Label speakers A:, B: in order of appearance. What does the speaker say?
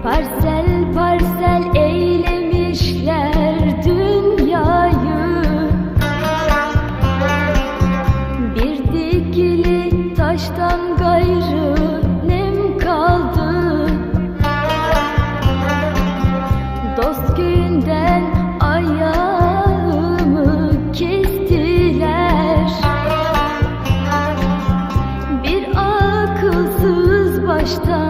A: Parsel parsel eylemişler dünyayı. Bir dikili taştan gayrı nem kaldı. Dost köyünden ayağımı kestiler. Bir akılsız baştan